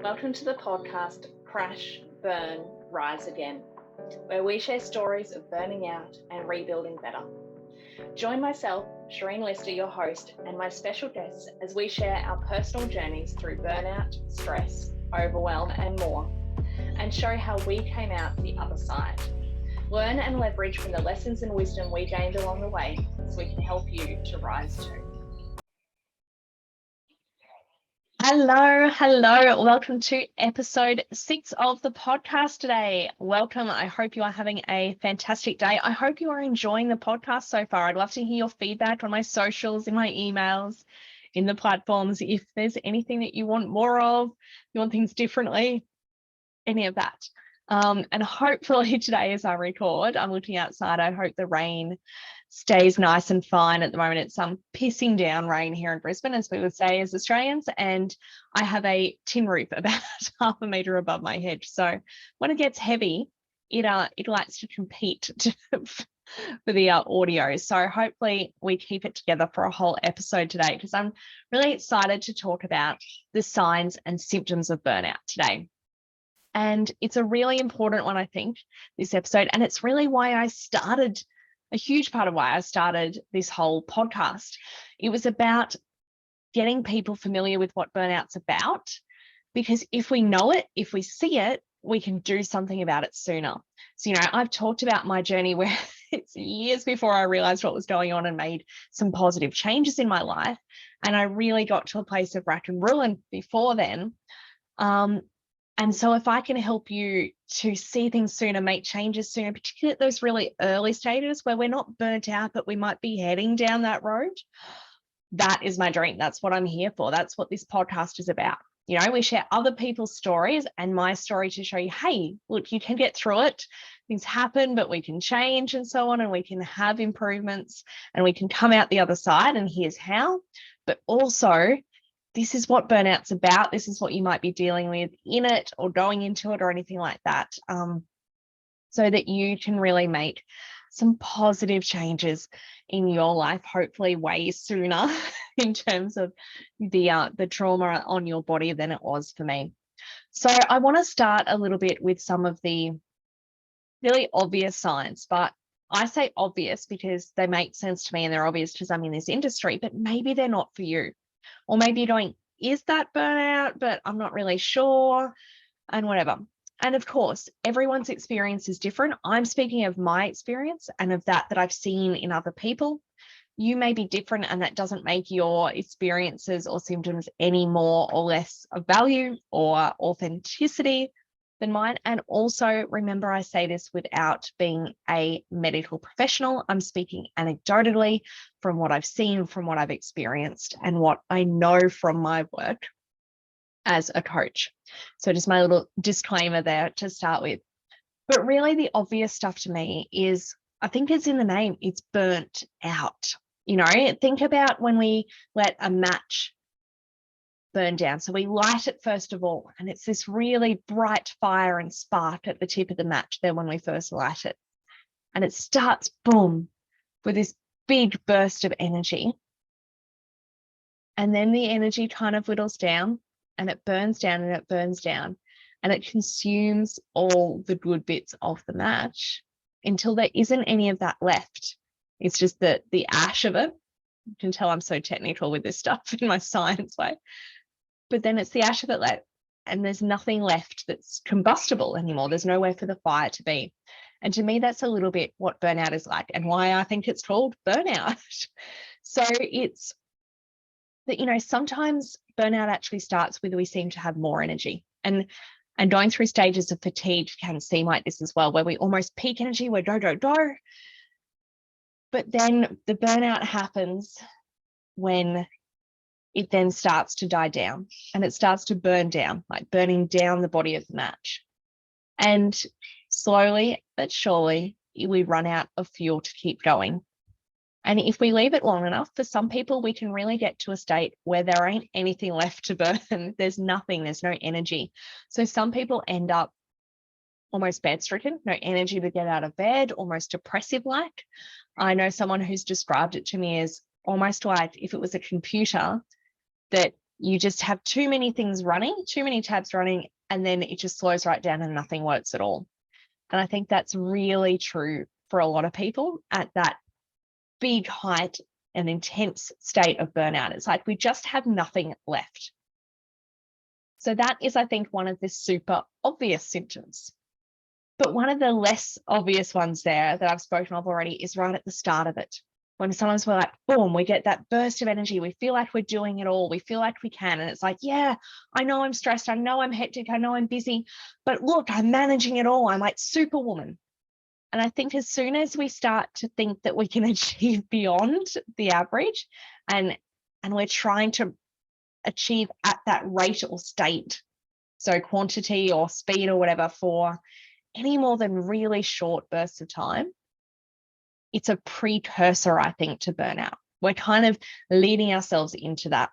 Welcome to the podcast Crash, Burn, Rise Again, where we share stories of burning out and rebuilding better. Join myself, Shireen Lister, your host, and my special guests as we share our personal journeys through burnout, stress, overwhelm, and more, and show how we came out the other side. Learn and leverage from the lessons and wisdom we gained along the way so we can help you to rise too. Hello. Welcome to episode 6 of the podcast today. Welcome. I hope you are having a fantastic day. I hope you are enjoying the podcast so far. I'd love to hear your feedback on my socials, in my emails, in the platforms. If there's anything that you want more of, you want things differently, any of that. And hopefully today as I record, I'm looking outside. I hope the rain stays nice and fine. At the moment, it's pissing down rain here in Brisbane, as we would say as Australians, and I have a tin roof about half a metre above my head. So when it gets heavy, it likes to compete for the audio. So hopefully we keep it together for a whole episode today, because I'm really excited to talk about the signs and symptoms of burnout today. And it's a really important one, I think, this episode. And it's really why I started, a huge part of why I started this whole podcast. It was about getting people familiar with what burnout's about, because if we know it, if we see it, we can do something about it sooner. So, I've talked about my journey where it's years before I realized what was going on and made some positive changes in my life. And I really got to a place of rack and ruin before then. And so if I can help you to see things sooner, make changes sooner, particularly at those really early stages where we're not burnt out, but we might be heading down that road, that is my dream. That's what I'm here for. That's what this podcast is about. We share other people's stories and my story to show you, hey, look, you can get through it. Things happen, but we can change and so on, and we can have improvements and we can come out the other side, and here's how. But also, this is what burnout's about. This is what you might be dealing with in it or going into it or anything like that, so that you can really make some positive changes in your life, hopefully way sooner in terms of the trauma on your body than it was for me. So I want to start a little bit with some of the really obvious signs, but I say obvious because they make sense to me and they're obvious because I'm in this industry, but maybe they're not for you. Or maybe you're going, is that burnout? But I'm not really sure, and whatever. And of course, everyone's experience is different. I'm speaking of my experience and of that I've seen in other people. You may be different, and that doesn't make your experiences or symptoms any more or less of value or authenticity than mine. And also remember, I say this without being a medical professional. I'm speaking anecdotally from what I've seen, from what I've experienced, and what I know from my work as a coach. So just my little disclaimer there to start with. But really the obvious stuff to me is, I think it's in the name, it's burnt out. Think about when we let a match burn down. So we light it first of all, and it's this really bright fire and spark at the tip of the match there when we first light it. And it starts, boom, with this big burst of energy. And then the energy kind of whittles down, and it burns down and it burns down, and it consumes all the good bits of the match until there isn't any of that left. It's just the ash of it. You can tell I'm so technical with this stuff in my science way. But then it's the ash of it left, and there's nothing left that's combustible anymore. There's nowhere for the fire to be. And to me, that's a little bit what burnout is like, and why I think it's called burnout. So it's that, sometimes burnout actually starts with we seem to have more energy. And going through stages of fatigue can seem like this as well, where we almost peak energy, we're go. But then the burnout happens when it then starts to die down, and it starts to burn down, like burning down the body of the match. And slowly but surely, we run out of fuel to keep going. And if we leave it long enough, for some people, we can really get to a state where there ain't anything left to burn. There's nothing, there's no energy. So some people end up almost bedstricken, no energy to get out of bed, almost depressive like. I know someone who's described it to me as almost like if it was a computer that you just have too many things running, too many tabs running, and then it just slows right down and nothing works at all. And I think that's really true for a lot of people at that big height and intense state of burnout. It's like we just have nothing left. So that is, I think, one of the super obvious symptoms. But one of the less obvious ones there that I've spoken of already is right at the start of it. When sometimes we're like, boom, we get that burst of energy. We feel like we're doing it all. We feel like we can. And it's like, yeah, I know I'm stressed. I know I'm hectic. I know I'm busy. But look, I'm managing it all. I'm like Superwoman. And I think as soon as we start to think that we can achieve beyond the average and we're trying to achieve at that rate or state, so quantity or speed or whatever, for any more than really short bursts of time, it's a precursor, I think, to burnout. We're kind of leading ourselves into that.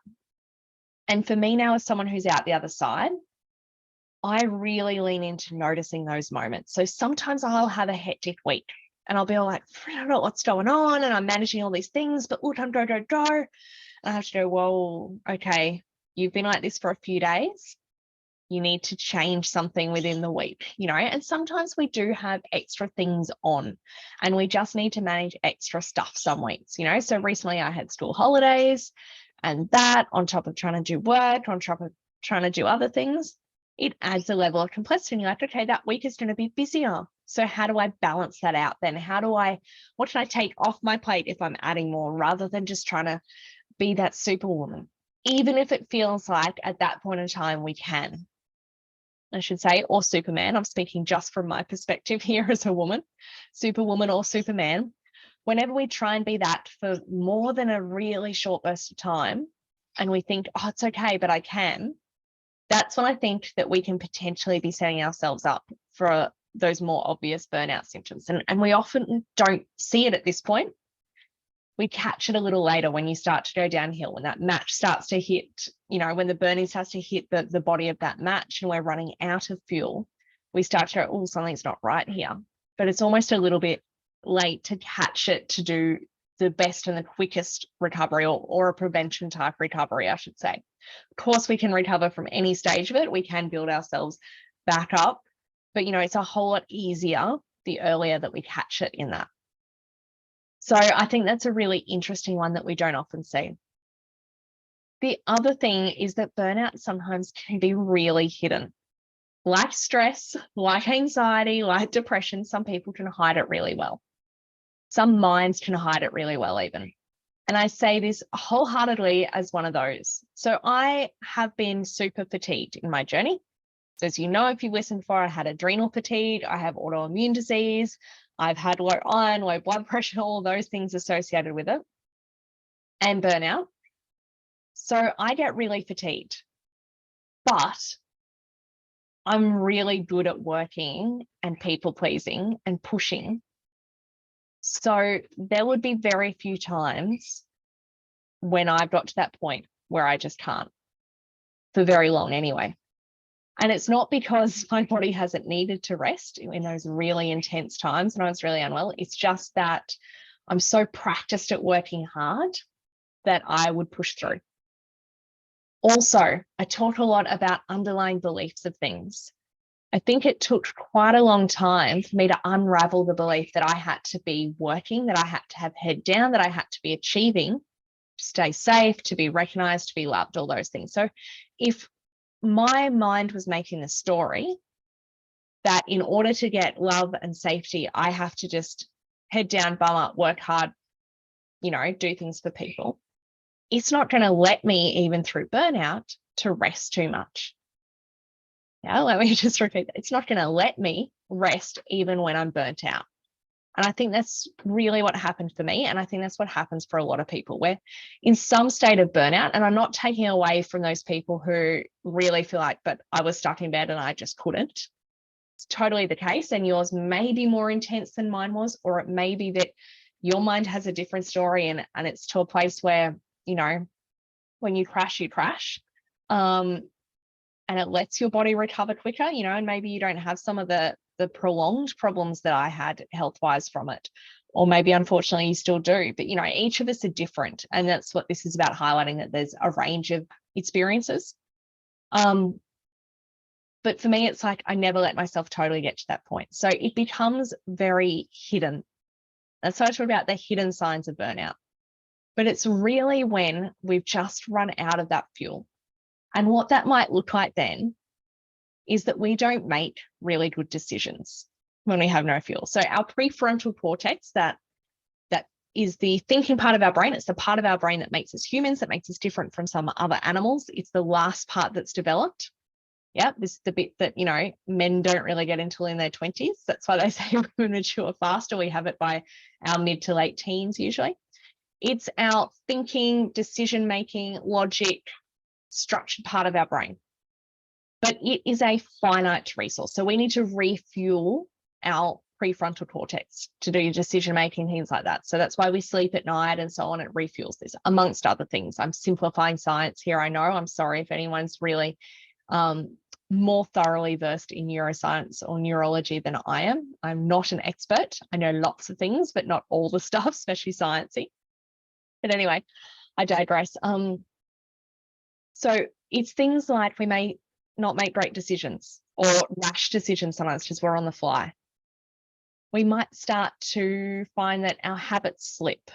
And for me now, as someone who's out the other side, I really lean into noticing those moments. So sometimes I'll have a hectic week and I'll be all like, I don't know what's going on, and I'm managing all these things, but look, I'm And I have to go, whoa, okay, you've been like this for a few days. You need to change something within the week, and sometimes we do have extra things on and we just need to manage extra stuff some weeks, So recently I had school holidays, and that on top of trying to do work, on top of trying to do other things, it adds a level of complexity. And you're like, okay, that week is going to be busier. So how do I balance that out then? What can I take off my plate if I'm adding more, rather than just trying to be that Superwoman, even if it feels like at that point in time we can, I should say, or Superman. I'm speaking just from my perspective here as a woman, Superwoman or Superman. Whenever we try and be that for more than a really short burst of time and we think, oh, it's okay, but I can, that's when I think that we can potentially be setting ourselves up for those more obvious burnout symptoms. And we often don't see it at this point. We catch it a little later when you start to go downhill, when that match starts to hit, when the burning starts to hit the body of that match and we're running out of fuel, we start to go, oh, something's not right here. But it's almost a little bit late to catch it, to do the best and the quickest recovery, or a prevention type recovery, I should say. Of course, we can recover from any stage of it. We can build ourselves back up, but it's a whole lot easier the earlier that we catch it in that. So I think that's a really interesting one that we don't often see. The other thing is that burnout sometimes can be really hidden. Like stress, like anxiety, like depression, some people can hide it really well. Some minds can hide it really well even. And I say this wholeheartedly as one of those. So I have been super fatigued in my journey. So as you know, if you listened before, I had adrenal fatigue, I have autoimmune disease, I've had low iron, low blood pressure, all those things associated with it, and burnout. So I get really fatigued, but I'm really good at working and people pleasing and pushing. So there would be very few times when I've got to that point where I just can't, for very long anyway. And it's not because my body hasn't needed to rest in those really intense times when I was really unwell. It's just that I'm so practiced at working hard that I would push through. Also, I talk a lot about underlying beliefs of things. I think it took quite a long time for me to unravel the belief that I had to be working, that I had to have head down, that I had to be achieving, to stay safe, to be recognized, to be loved, all those things. So if my mind was making the story that in order to get love and safety, I have to just head down, bum up, work hard, do things for people, it's not going to let me, even through burnout, to rest too much. Yeah, let me just repeat that. It's not going to let me rest even when I'm burnt out. And I think that's really what happened for me. And I think that's what happens for a lot of people. We're in some state of burnout, and I'm not taking away from those people who really feel like, but I was stuck in bed and I just couldn't. It's totally the case. And yours may be more intense than mine was, or it may be that your mind has a different story and it's to a place where, when you crash, you crash. And it lets your body recover quicker, and maybe you don't have some of the prolonged problems that I had health-wise from it, or maybe unfortunately you still do, but each of us are different. And that's what this is about, highlighting that there's a range of experiences. But for me, it's like I never let myself totally get to that point. So it becomes very hidden. That's why I talk about the hidden signs of burnout. But it's really when we've just run out of that fuel. And what that might look like then is that we don't make really good decisions when we have no fuel. So our prefrontal cortex, that is the thinking part of our brain. It's the part of our brain that makes us humans, that makes us different from some other animals. It's the last part that's developed. Yeah, this is the bit that, men don't really get until in their 20s. That's why they say women mature faster. We have it by our mid to late teens usually. It's our thinking, decision-making, logic, structured part of our brain. But it is a finite resource. So we need to refuel our prefrontal cortex to do decision-making, things like that. So that's why we sleep at night and so on. It refuels this, amongst other things. I'm simplifying science here, I know. I'm sorry if anyone's really more thoroughly versed in neuroscience or neurology than I am. I'm not an expert. I know lots of things, but not all the stuff, especially sciencey. But anyway, I digress. So it's things like we may not make great decisions or rash decisions sometimes because we're on the fly. We might start to find that our habits slip,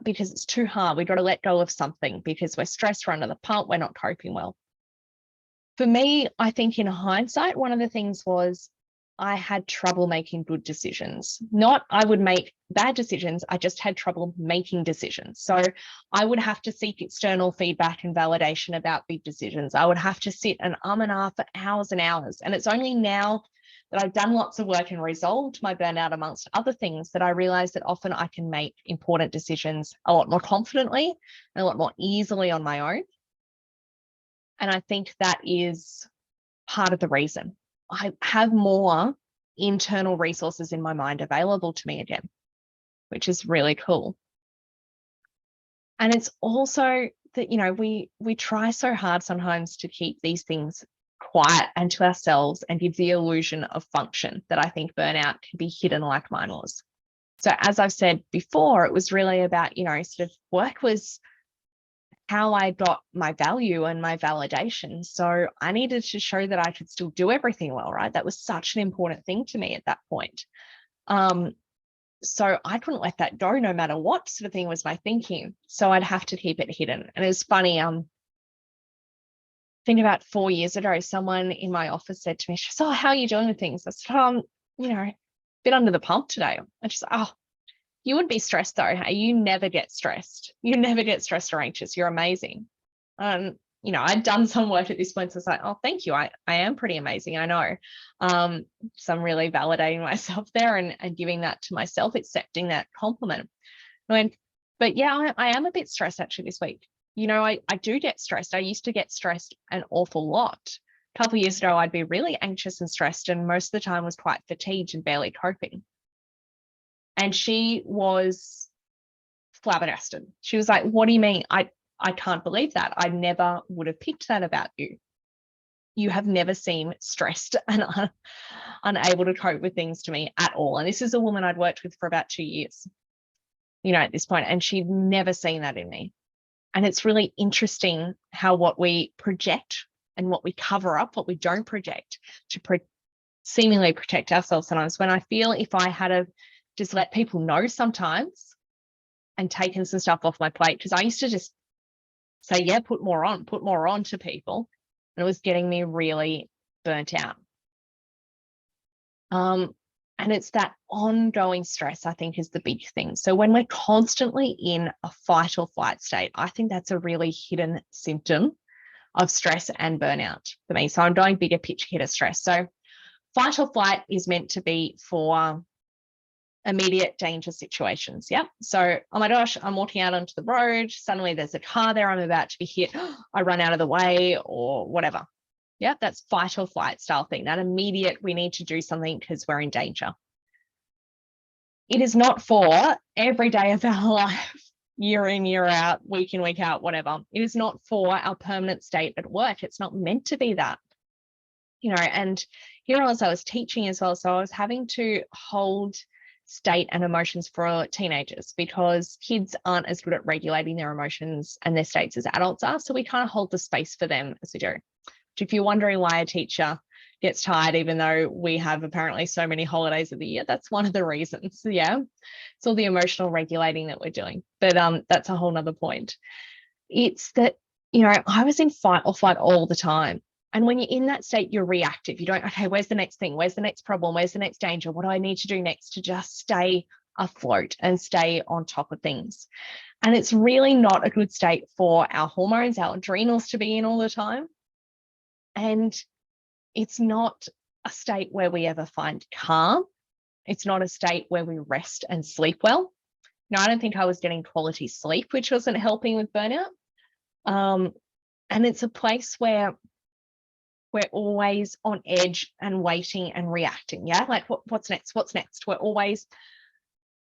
because it's too hard. We've got to let go of something because we're stressed, we're under the pump, we're not coping well. For me, I think in hindsight, one of the things was I had trouble making good decisions. Not I would make bad decisions, I just had trouble making decisions. So I would have to seek external feedback and validation about big decisions. I would have to sit and and ah for hours and hours. And it's only now that I've done lots of work and resolved my burnout amongst other things that I realized that often I can make important decisions a lot more confidently and a lot more easily on my own. And I think that is part of the reason. I have more internal resources in my mind available to me again, which is really cool. And it's also that, we try so hard sometimes to keep these things quiet and to ourselves and give the illusion of function that I think burnout can be hidden like mine was. So as I've said before, it was really about, sort of work was how I got my value and my validation. So I needed to show that I could still do everything well, right? That was such an important thing to me at that point. So I couldn't let that go no matter what sort of thing was my thinking. So I'd have to keep it hidden. And it's funny, I think about 4 years ago, someone in my office said to me, she said, "Oh, how are you doing with things?" I said, a bit under the pump today. And she's like, "Oh, you would be stressed though. Hey, you never get stressed. You never get stressed or anxious. You're amazing." I'd done some work at this point. So it's like, "Oh, thank you. I am pretty amazing. I know." So I'm really validating myself there and giving that to myself, accepting that compliment. But yeah, I am a bit stressed actually this week. I do get stressed. I used to get stressed an awful lot. A couple of years ago, I'd be really anxious and stressed, and most of the time was quite fatigued and barely coping. And she was flabbergasted. She was like, "What do you mean? I can't believe that. I never would have picked that about you. You have never seemed stressed and unable to cope with things to me at all." And this is a woman I'd worked with for about 2 years, at this point, and she'd never seen that in me. And it's really interesting how what we project and what we cover up, what we don't project to seemingly protect ourselves sometimes. When I feel if I had just let people know sometimes and taken some stuff off my plate, because I used to just say, yeah, put more on to people. And it was getting me really burnt out. And it's that ongoing stress, I think, is the big thing. So when we're constantly in a fight or flight state, I think that's a really hidden symptom of stress and burnout for me. So I'm going bigger picture here to stress. So fight or flight is meant to be for immediate danger situations. Yeah. So, oh my gosh, I'm walking out onto the road. Suddenly there's a car there. I'm about to be hit. I run out of the way or whatever. Yeah. That's fight or flight style thing. That immediate, we need to do something because we're in danger. It is not for every day of our life, year in, year out, week in, week out, whatever. It is not for our permanent state at work. It's not meant to be that. And here as I was teaching as well, so I was having to hold state and emotions for teenagers, because kids aren't as good at regulating their emotions and their states as adults are. So we kind of hold the space for them as we do. If you're wondering why a teacher gets tired, even though we have apparently so many holidays of the year, that's one of the reasons. Yeah. It's all the emotional regulating that we're doing. But that's a whole nother point. It's that, I was in fight or flight all the time. And when you're in that state, you're reactive. You don't, okay, where's the next thing? Where's the next problem? Where's the next danger? What do I need to do next to just stay afloat and stay on top of things? And it's really not a good state for our hormones, our adrenals to be in all the time. And it's not a state where we ever find calm. It's not a state where we rest and sleep well. I don't think I was getting quality sleep, which wasn't helping with burnout. And it's a place where we're always on edge and waiting and reacting. Yeah. Like what's next? What's next? We're always.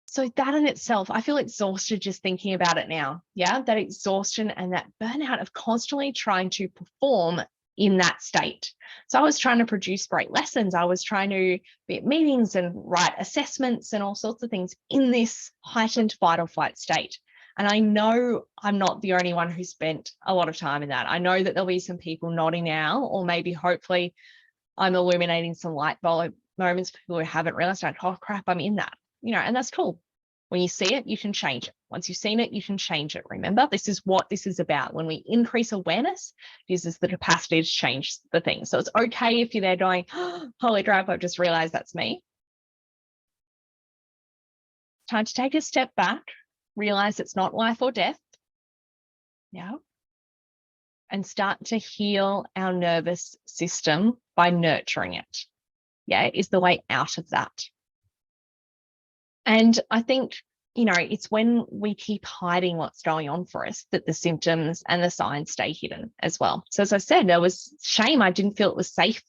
So that in itself, I feel exhausted just thinking about it now. Yeah. That exhaustion and that burnout of constantly trying to perform in that state. So I was trying to produce great lessons. I was trying to be at meetings and write assessments and all sorts of things in this heightened fight or flight state. And I know I'm not the only one who spent a lot of time in that. I know that there'll be some people nodding now, or maybe hopefully I'm illuminating some light bulb moments for people who haven't realized, like, oh crap, I'm in that, and that's cool. When you see it, you can change it. Once you've seen it, you can change it. Remember, this is what this is about. When we increase awareness, this is the capacity to change the thing. So it's okay if you're there going, oh, holy crap, I've just realized that's me. Time to take a step back, realize it's not life or death. Yeah. And start to heal our nervous system by nurturing it. Yeah, is the way out of that. And I think, it's when we keep hiding what's going on for us that the symptoms and the signs stay hidden as well. So as I said, there was shame. I didn't feel it was safe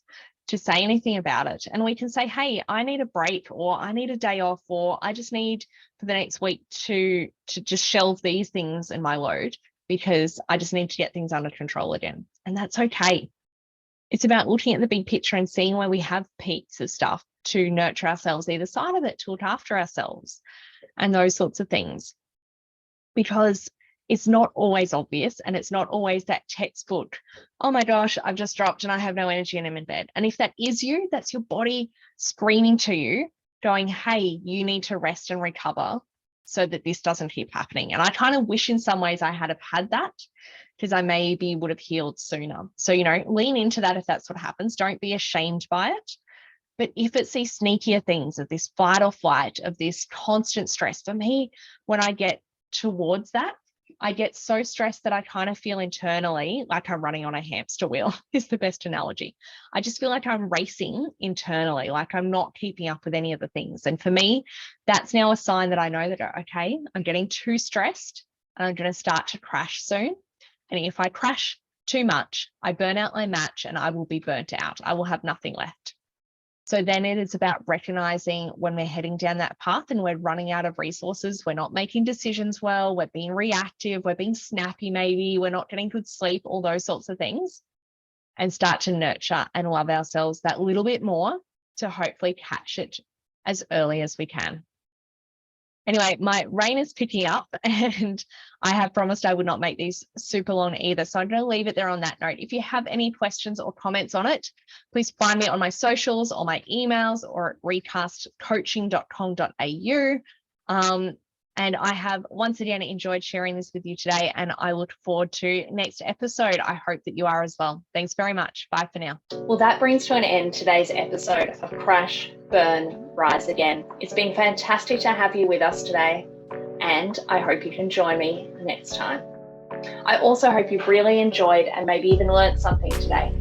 to say anything about it. And we can say, hey, I need a break, or I need a day off, or I just need for the next week to just shelve these things in my load because I just need to get things under control again. And that's okay. It's about looking at the big picture and seeing where we have peaks of stuff to nurture ourselves either side of it, to look after ourselves and those sorts of things. Because it's not always obvious, and it's not always that textbook, oh my gosh, I've just dropped and I have no energy and I'm in bed. And if that is you, that's your body screaming to you, going, hey, you need to rest and recover so that this doesn't keep happening. And I kind of wish in some ways I had have had that, because I maybe would have healed sooner. So, lean into that if that's what happens. Don't be ashamed by it. But if it's these sneakier things of this fight or flight, of this constant stress, for me, when I get towards that, I get so stressed that I kind of feel internally like I'm running on a hamster wheel is the best analogy. I just feel like I'm racing internally, like I'm not keeping up with any of the things. And for me, that's now a sign that I know that, okay, I'm getting too stressed and I'm going to start to crash soon. And if I crash too much, I burn out my match and I will be burnt out. I will have nothing left. So then it is about recognizing when we're heading down that path and we're running out of resources, we're not making decisions well, we're being reactive, we're being snappy maybe, we're not getting good sleep, all those sorts of things, and start to nurture and love ourselves that little bit more to hopefully catch it as early as we can. Anyway, my rain is picking up and I have promised I would not make these super long either. So I'm going to leave it there on that note. If you have any questions or comments on it, please find me on my socials or my emails or at recastcoaching.com.au. And I have once again enjoyed sharing this with you today, and I look forward to next episode. I hope that you are as well. Thanks very much. Bye for now. Well, that brings to an end today's episode of Crash, Burn, Rise Again. It's been fantastic to have you with us today, and I hope you can join me next time. I also hope you've really enjoyed and maybe even learned something today.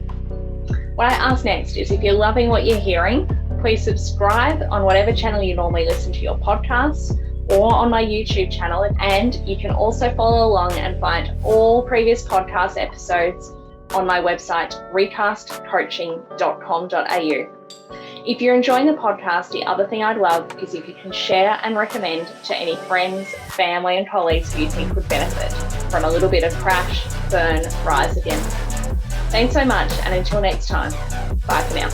What I ask next is, if you're loving what you're hearing, please subscribe on whatever channel you normally listen to your podcasts, or on my YouTube channel. And you can also follow along and find all previous podcast episodes on my website, recastcoaching.com.au. If you're enjoying the podcast, the other thing I'd love is if you can share and recommend to any friends, family, and colleagues who you think would benefit from a little bit of crash, burn, rise again. Thanks so much, and until next time, bye for now.